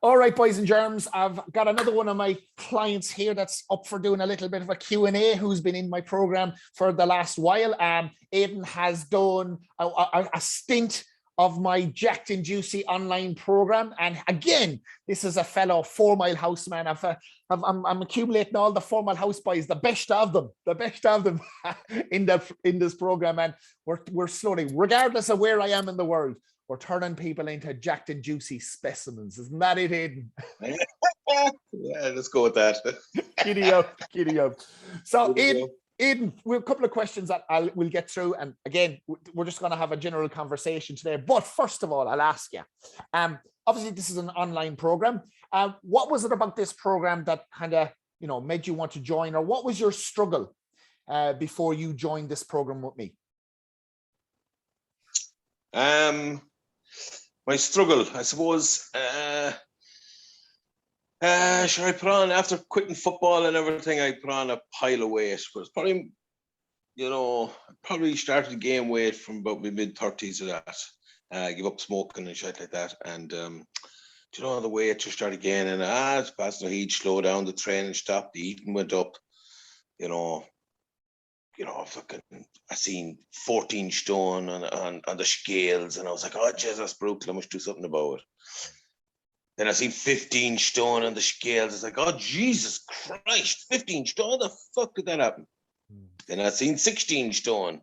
All right, boys and germs, I've got another one of my clients here that's up for doing a little bit of a Q&A, who's been in my program for the last while. Aidan has done a stint of my Jacked and Juicy online program. And again, this is a fellow 4 Mile House man. I'm accumulating all the 4 Mile House boys, the best of them in this program. And we're slowly, regardless of where I am in the world, we're turning people into Jacked and Juicy specimens. Isn't that it, Aidan? Yeah, let's go with that. Giddy up. So, Aidan, we have a couple of questions that we'll get through. And again, we're just going to have a general conversation today. But first of all, I'll ask you, obviously this is an online program. What was it about this program that kind of, made you want to join? Or what was your struggle before you joined this program with me? My struggle, I suppose, sure, I put on, after quitting football and everything, I put on a pile of weight, but it's probably, probably started to gain weight from about my mid-30s of that. Give up smoking and shit like that. And, the weight just started gaining. It's past no heat, slow down, the training stopped, the eating went up, fucking, I seen 14 stone on the scales, and I was like, oh, Jesus, that's brutal, I must do something about it. Then I seen 15 stone on the scales. It's like, oh, Jesus Christ, 15 stone, how the fuck did that happen? Then I seen 16 stone,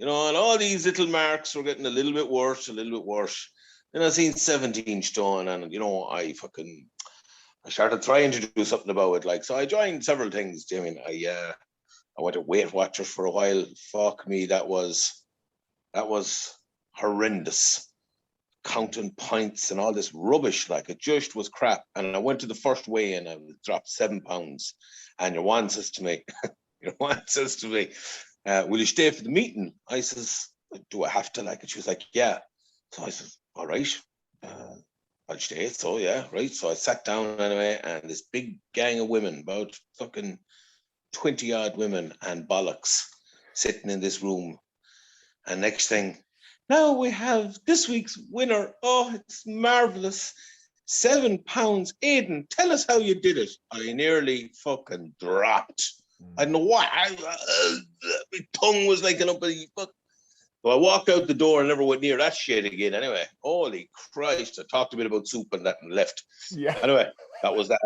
and all these little marks were getting a little bit worse. Then I seen 17 stone, and, I started trying to do something about it. So I joined several things, Damien. I went to Weight Watchers for a while. Fuck me, that was horrendous. Counting points and all this rubbish, it just was crap. And I went to the first weigh-in and I dropped 7 pounds. And your one says to me, will you stay for the meeting? I says, do I have to? And she was like, yeah. So I says, all right, I'll stay. So yeah, right. So I sat down anyway, and this big gang of women, about fucking 20 odd women and bollocks, sitting in this room. And next thing, now we have this week's winner. Oh, it's marvelous. 7 pounds. Aidan, tell us how you did it. I nearly fucking dropped. I don't know why. My tongue was like an up. So I walked out the door and never went near that shit again. Anyway, holy Christ. I talked a bit about soup and that and left. Yeah. Anyway, that was that.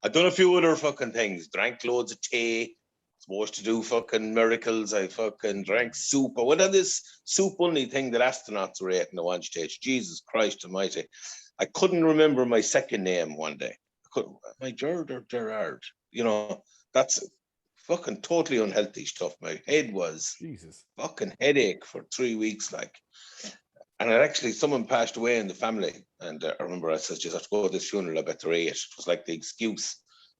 I've done a few other fucking things. Drank loads of tea. Supposed to do fucking miracles. I fucking drank soup. I went on this soup only thing that astronauts were eating at one stage. Jesus Christ almighty. I couldn't remember my second name one day. My Gerard. That's fucking totally unhealthy stuff. My head was fucking headache for 3 weeks. And actually, someone passed away in the family. And I remember I said, just have to go to this funeral, I better eat. It was like the excuse.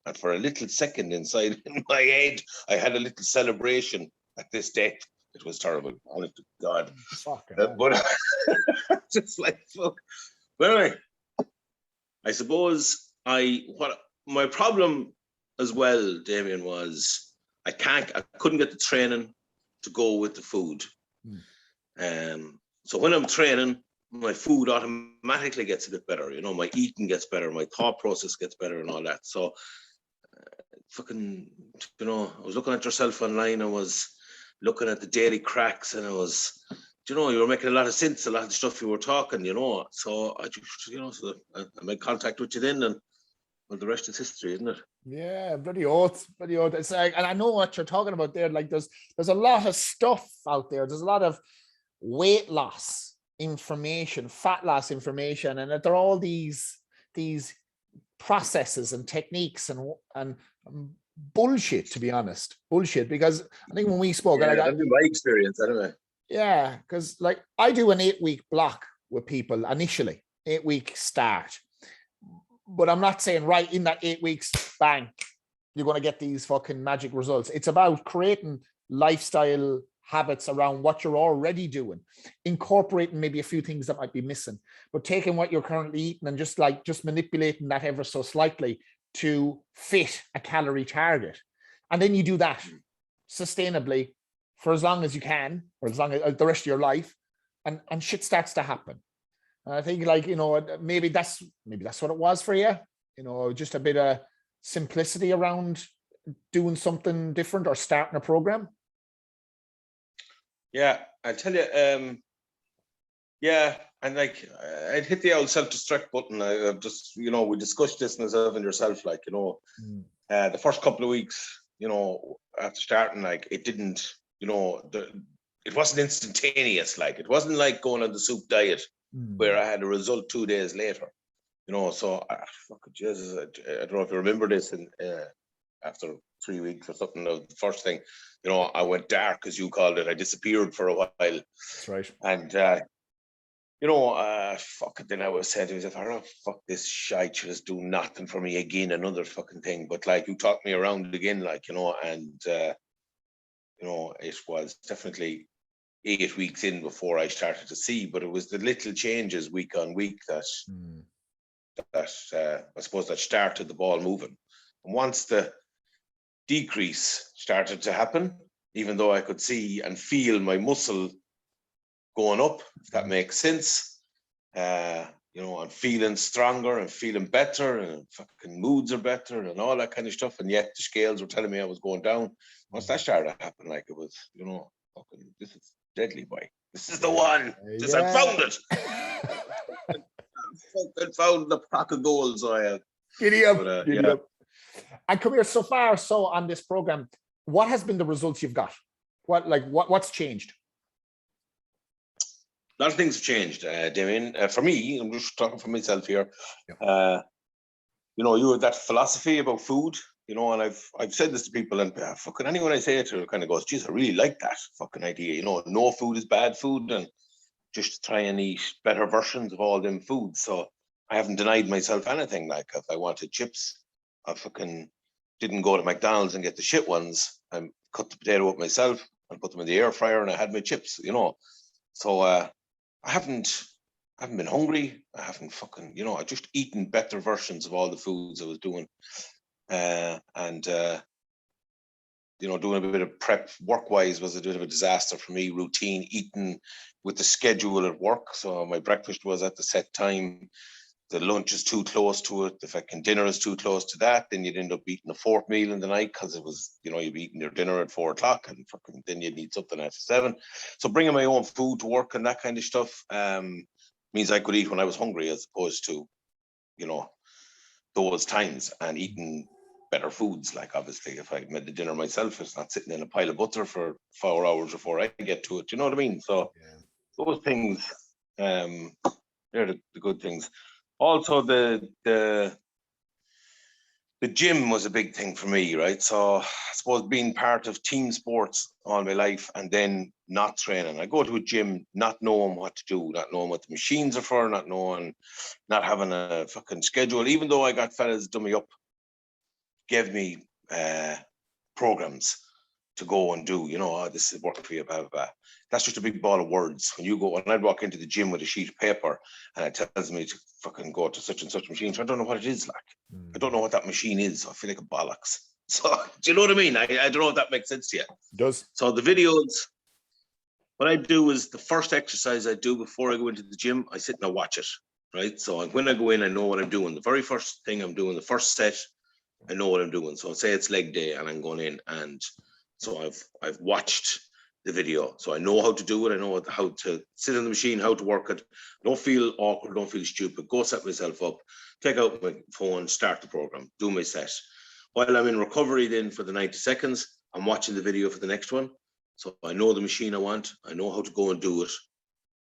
And for a little second inside in my head, I had a little celebration at this death. It was terrible. Honest to God. But just fuck. But anyway, I suppose what my problem as well, Damien, was I couldn't get the training to go with the food. So when I'm training, my food automatically gets a bit better. My eating gets better, my thought process gets better and all that. So fucking, I was looking at yourself online. I was looking at the daily cracks, and I was, you were making a lot of sense, a lot of the stuff you were talking, So I just, so I made contact with you then, and well, the rest is history, isn't it? Yeah, bloody oath. It's and I know what you're talking about there. There's a lot of stuff out there. There's a lot of weight loss information, fat loss information, and that there are all these processes and techniques and bullshit, to be honest. Bullshit, because I think when we spoke, that'd be my experience anyway. Yeah, because I do an 8-week block with people initially, 8-week start. But I'm not saying right in that 8 weeks, bang, you're going to get these fucking magic results. It's about creating lifestyle habits around what you're already doing, incorporating maybe a few things that might be missing, but taking what you're currently eating and just manipulating that ever so slightly to fit a calorie target. And then you do that sustainably for as long as you can, or as long as the rest of your life, and shit starts to happen. I think, like, you know, maybe that's what it was for you. You know, just a bit of simplicity around doing something different or starting a program. Yeah, I tell you, yeah, and like I'd hit the old self-destruct button. I just, you know, we discussed this myself and yourself, like, you know, the first couple of weeks, you know, after starting, like, it didn't, you know, it wasn't instantaneous. Like, it wasn't like going on the soup diet where I had a result 2 days later, you know. So, fucking Jesus, I don't know if you remember this, and after 3 weeks or something, the first thing, you know, I went dark, as you called it. I disappeared for a while. That's right. And you know, fuck it. Then I was saying to myself, I don't know, fuck this shite, should just do nothing for me again, another fucking thing. But like, you talked me around again, like, you know, and you know, it was definitely 8 weeks in before I started to see, but it was the little changes week on week that I suppose that started the ball moving. And once the decrease started to happen, even though I could see and feel my muscle going up, if that makes sense, you know, I'm feeling stronger and feeling better, and fucking moods are better and all that kind of stuff. And yet the scales were telling me I was going down. Once that started to happen, like, it was, you know, fucking, this is deadly, boy. This is the one. This, I found it. I fucking found the pack of goals I had. Giddy up, giddy up. And come here, so far, so on this program, what has been the results you've got? What's changed? A lot of things have changed, Damien. For me, I'm just talking for myself here. You know, you have that philosophy about food, you know, and I've said this to people, and fucking anyone I say it to kind of goes, geez, I really like that fucking idea. You know, no food is bad food, and just try and eat better versions of all them foods. So I haven't denied myself anything. Like, if I wanted chips, I fucking didn't go to McDonald's and get the shit ones. I cut the potato up myself and put them in the air fryer, and I had my chips, you know. So I haven't been hungry. I haven't fucking, you know, I just eaten better versions of all the foods I was doing. And you know, doing a bit of prep work-wise was a bit of a disaster for me. Routine eating with the schedule at work. So my breakfast was at the set time. The lunch is too close to it. The fucking dinner is too close to that. Then you'd end up eating a fourth meal in the night because it was, you know, you'd be eating your dinner at 4 o'clock, and fucking then you'd need something after 7. So bringing my own food to work and that kind of stuff means I could eat when I was hungry, as opposed to, you know, those times, and eating better foods. Like, obviously, if I made the dinner myself, it's not sitting in a pile of butter for 4 hours before I get to it. You know what I mean? So those things, they're the good things. Also, the gym was a big thing for me, right? So I suppose being part of team sports all my life, and then not training. I go to a gym not knowing what to do, not knowing what the machines are for, not having a fucking schedule. Even though I got fellas dummy up, gave me programs to go and do, you know, oh, this is working for you, blah, blah, blah. That's just a big ball of words. When I'd walk into the gym with a sheet of paper and it tells me to fucking go to such and such machine, so I don't know what it is like. I don't know what that machine is. I feel like a bollocks. So, do you know what I mean? I don't know if that makes sense to you. It does. So the videos, what I do is the first exercise I do before I go into the gym, I sit and I watch it, right? So when I go in, I know what I'm doing. The very first thing I'm doing, the first set, I know what I'm doing. So say it's leg day and I'm going in, and so I've watched the video, so I know how to do it. I know how to sit in the machine, how to work it. Don't feel awkward, don't feel stupid. Go set myself up, take out my phone, start the program, do my set. While I'm in recovery then for the 90 seconds, I'm watching the video for the next one. So I know the machine I want, I know how to go and do it,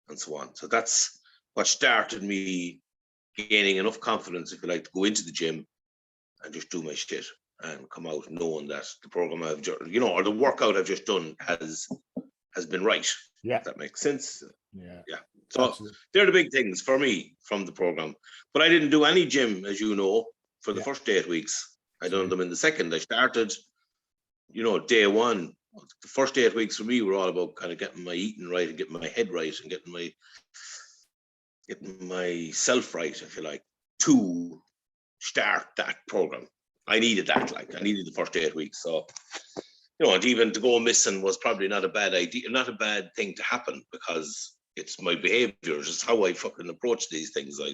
and so on. So that's what started me gaining enough confidence, if you like, to go into the gym and just do my shit and come out knowing that the program I've just, you know, or the workout I've just done has been right. Yeah. If that makes sense. Yeah. Yeah. So absolutely. They're the big things for me from the program. But I didn't do any gym, as you know, for the first 8 weeks. I done them in the second. I started, you know, day one. The first 8 weeks for me were all about kind of getting my eating right and getting my head right and getting myself right, if you like, to start that program. I needed that, like, I needed the first 8 weeks. So, you know, and even to go missing was probably not a bad idea, not a bad thing to happen, because It's my behavior. It's just how I fucking approach these things. I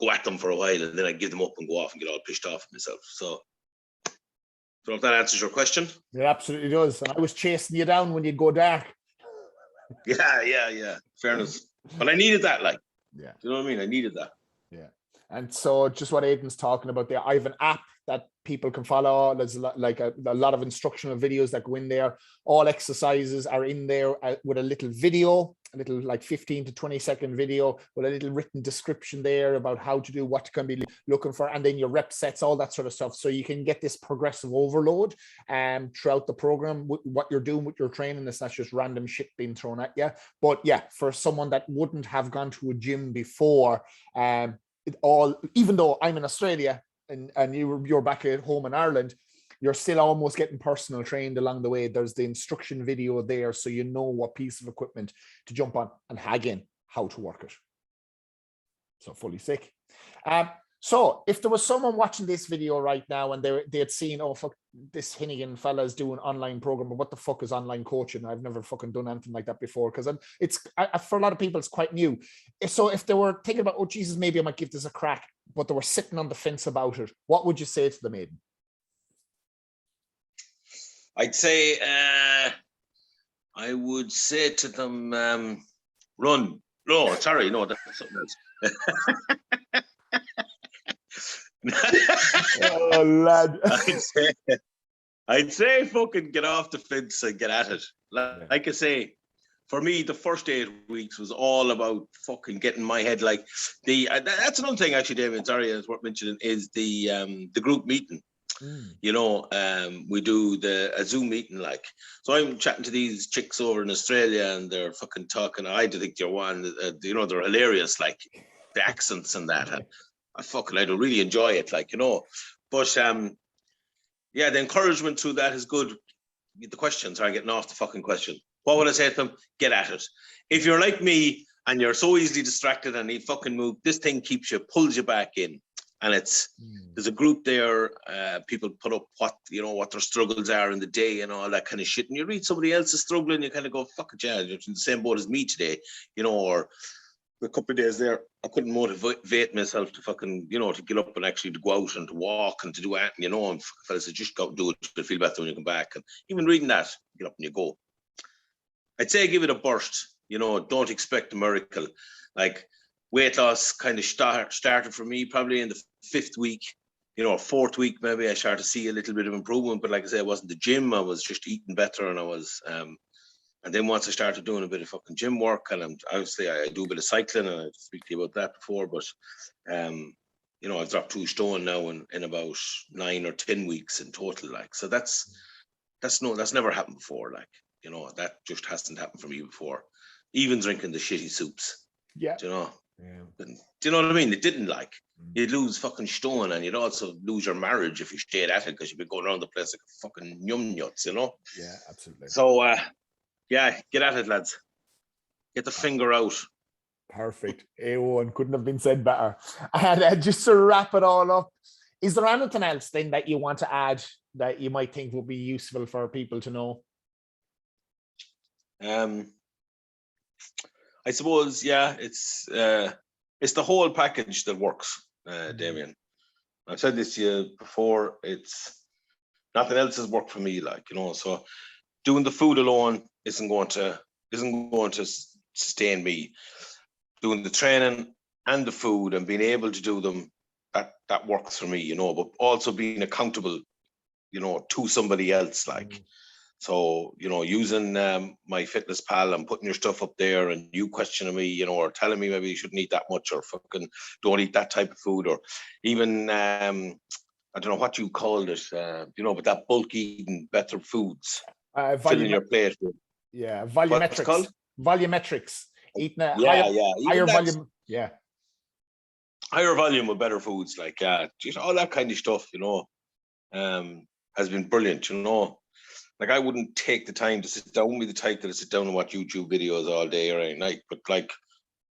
go at them for a while and then I give them up and go off and get all pissed off at myself. So I don't know if that answers your question. It absolutely does. And I was chasing you down when you go dark. Yeah. Fairness. But I needed that, like. Yeah. Do you know what I mean? I needed that. Yeah. And so just what Aidan's talking about there, I have an app that people can follow. There's like a lot of instructional videos that go in there. All exercises are in there with a little video, a little like 15 to 20 second video with a little written description there about how to do, what you can be looking for, and then your rep sets, all that sort of stuff. So you can get this progressive overload throughout the program. What you're doing with your training, it's not just random shit being thrown at you. But yeah, for someone that wouldn't have gone to a gym before, even though I'm in Australia and you're back at home in Ireland, you're still almost getting personal trained along the way. There's the instruction video there, so you know what piece of equipment to jump on, and again, how to work it. So fully sick. So if there was someone watching this video right now and they had seen, oh fuck, this Hennigan fella's doing online program, but what the fuck is online coaching? I've never fucking done anything like that before, because it's for a lot of people it's quite new. So if they were thinking about, oh Jesus, maybe I might give this a crack, but they were sitting on the fence about it, what would you say to them, Aidan? I'd say I would say to them, run. No, sorry, no, that's something else. Oh lad. I'd say fucking get off the fence and get at it. Like I say, for me, the first 8 weeks was all about fucking getting my head like that's another thing actually, David, sorry, it's worth mentioning, is the group meeting. You know, we do a Zoom meeting, like, so I'm chatting to these chicks over in Australia and they're fucking talking. I think you're one, you know, they're hilarious, like the accents and that. I do really enjoy it, like, you know, but yeah, the encouragement through that is good. The questions are getting off the fucking question. What would I say to them? Get at it. If you're like me and you're so easily distracted and you fucking move, this thing pulls you back in. And there's a group there, people put up what their struggles are in the day and all that kind of shit. And you read somebody else's struggle and you kind of go, fuck it, yeah, you're in the same boat as me today, you know, or a couple of days there, I couldn't motivate myself to fucking, you know, to get up and actually to go out and to walk and to do anything, you know, and fellas, just go do it, you'll feel better when you come back. And even reading that, get up and you go. I'd say give it a burst, you know, don't expect a miracle. Like, weight loss kind of started for me probably in the 5th week, you know, 4th week, maybe I started to see a little bit of improvement. But like I said, it wasn't the gym. I was just eating better, and I was, and then once I started doing a bit of fucking gym work, and obviously I do a bit of cycling, and I speak to you about that before, but, you know, I've dropped 2 stone now in about 9 or 10 weeks in total. Like, so that's never happened before. Like, you know, that just hasn't happened for me before. Even drinking the shitty soups. Yeah. Do you know? Yeah. And, do you know what I mean? It didn't, like, you'd lose fucking stone, and you'd also lose your marriage if you stayed at it, because you'd be going around the place like a fucking yum nuts, you know? Yeah, absolutely. So, yeah, get at it, lads. Get the finger out. Perfect. A1 couldn't have been said better. And just to wrap it all up, is there anything else then that you want to add that you might think would be useful for people to know? I suppose, yeah, it's the whole package that works, Damien. I've said this to you before. It's nothing else has worked for me, like, you know. So doing the food alone isn't going to sustain me. Doing the training and the food and being able to do them, that works for me, you know. But also being accountable, you know, to somebody else, like. So, you know, using my fitness pal and putting your stuff up there and you questioning me, you know, or telling me maybe you shouldn't eat that much, or fucking don't eat that type of food, or even, I don't know what you called it, you know, but that bulk eating better foods, filling your plate with. Yeah, What's it called? Volumetrics. Eating a higher volume. Yeah. Higher volume with better foods, like, just all that kind of stuff, you know, has been brilliant, you know. Like, I wouldn't take the time to sit down, the type that I sit down and watch YouTube videos all day or any night. But, like,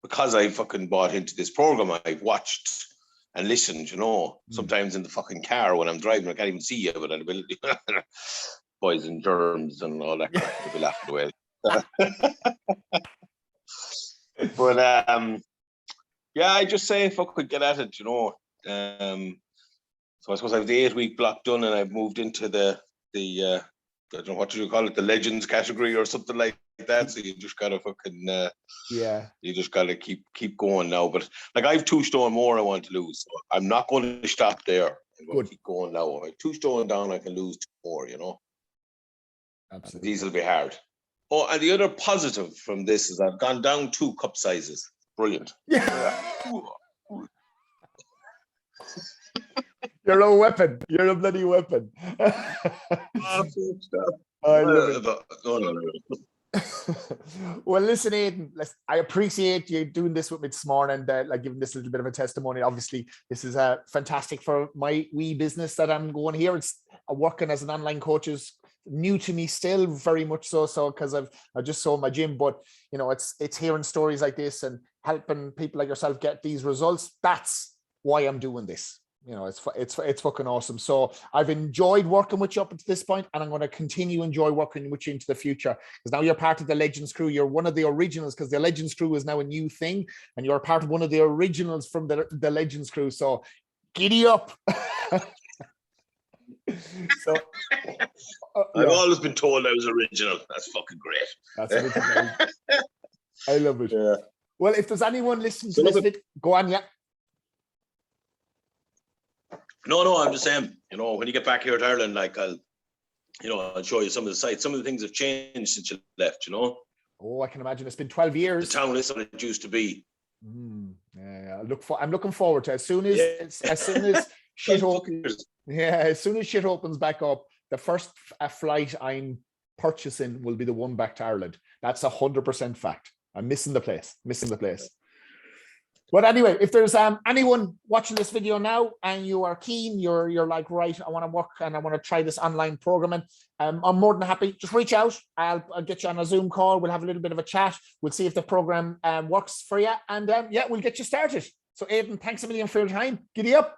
because I fucking bought into this program, I've watched and listened, you know, sometimes in the fucking car when I'm driving. I can't even see you, but I'll be boys and germs and all that crap to be laughing away. But yeah, I just say fuck, we get at it, you know. So I suppose I have the 8-week block done, and I've moved into the I don't know what do you call it, the legends category or something like that. So you just gotta fucking Yeah. You just gotta keep going now. But like I've 2 stone more I want to lose. So I'm not going to stop there. I'm going to keep going now. If I'm 2 stone down, I can lose 2 more, you know. Absolutely. These will be hard. Oh, and the other positive from this is I've gone down 2 cup sizes. Brilliant. Yeah. You're a weapon. You're a bloody weapon. I love it. No. Well, listen, Aidan, I appreciate you doing this with me this morning, like giving this little bit of a testimony. Obviously, this is fantastic for my wee business that I'm going here. It's working as an online coach is new to me still, very much so because I just saw my gym, but you know, it's hearing stories like this and helping people like yourself get these results. That's why I'm doing this. You know, it's fucking awesome. So I've enjoyed working with you up to this point, and I'm going to continue to enjoy working with you into the future, because now you're part of the Legends crew. You're one of the originals, because the Legends crew is now a new thing, and you're part of one of the originals from the Legends crew. So giddy up. So I've always been told I was original. That's fucking great. That's original. I love it. Yeah. Well, if there's anyone listening to this bit, go on, yeah. No, I'm just saying, you know, when you get back here to Ireland, like I'll show you some of the sites. Some of the things have changed since you left, you know. Oh, I can imagine. It's been 12 years. The town isn't what it used to be. Yeah, I'm looking forward to it. As soon as shit opens. Yeah, as soon as shit opens back up, the first flight I'm purchasing will be the one back to Ireland. That's 100% fact. I'm missing the place. But anyway, if there's anyone watching this video now and you are keen, you're like, right, I want to work and I want to try this online programming, I'm more than happy. Just reach out. I'll get you on a Zoom call. We'll have a little bit of a chat. We'll see if the program works for you. And yeah, we'll get you started. So Aidan, thanks a million for your time. Giddy up.